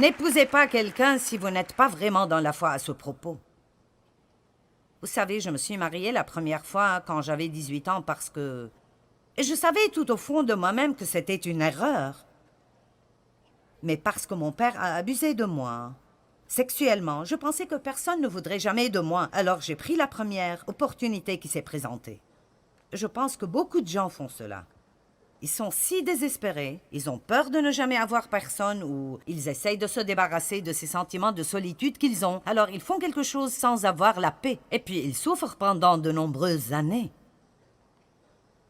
N'épousez pas quelqu'un si vous n'êtes pas vraiment dans la foi à ce propos. Vous savez, je me suis mariée la première fois quand j'avais 18 ans parce que... Et je savais tout au fond de moi-même que c'était une erreur. Mais parce que mon père a abusé de moi. Sexuellement, je pensais que personne ne voudrait jamais de moi, alors j'ai pris la première opportunité qui s'est présentée. Je pense que beaucoup de gens font cela. Ils sont si désespérés, ils ont peur de ne jamais avoir personne ou ils essayent de se débarrasser de ces sentiments de solitude qu'ils ont. Alors ils font quelque chose sans avoir la paix. Et puis ils souffrent pendant de nombreuses années.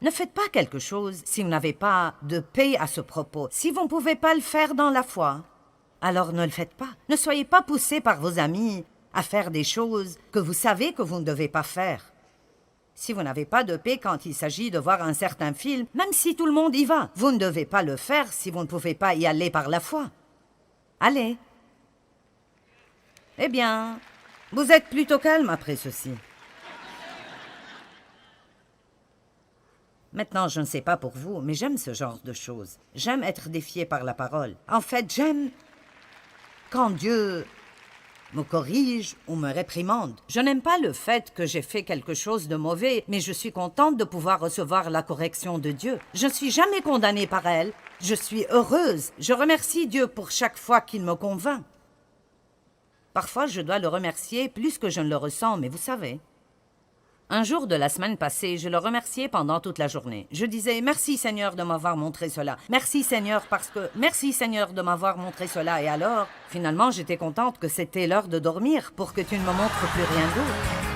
Ne faites pas quelque chose si vous n'avez pas de paix à ce propos. Si vous ne pouvez pas le faire dans la foi, alors ne le faites pas. Ne soyez pas poussés par vos amis à faire des choses que vous savez que vous ne devez pas faire. Si vous n'avez pas de paix quand il s'agit de voir un certain film, même si tout le monde y va, vous ne devez pas le faire si vous ne pouvez pas y aller par la foi. Allez. Eh bien, vous êtes plutôt calme après ceci. Maintenant, je ne sais pas pour vous, mais j'aime ce genre de choses. J'aime être défié par la parole. En fait, j'aime quand Dieu me corrige ou me réprimande. Je n'aime pas le fait que j'ai fait quelque chose de mauvais, mais je suis contente de pouvoir recevoir la correction de Dieu. Je ne suis jamais condamnée par elle. Je suis heureuse. Je remercie Dieu pour chaque fois qu'il me convainc. Parfois, je dois le remercier plus que je ne le ressens, mais vous savez. Un jour de la semaine passée, je le remerciais pendant toute la journée. Je disais « Merci Seigneur de m'avoir montré cela. Merci Seigneur parce que... Merci Seigneur de m'avoir montré cela. » Et alors, finalement, j'étais contente que c'était l'heure de dormir pour que tu ne me montres plus rien d'autre.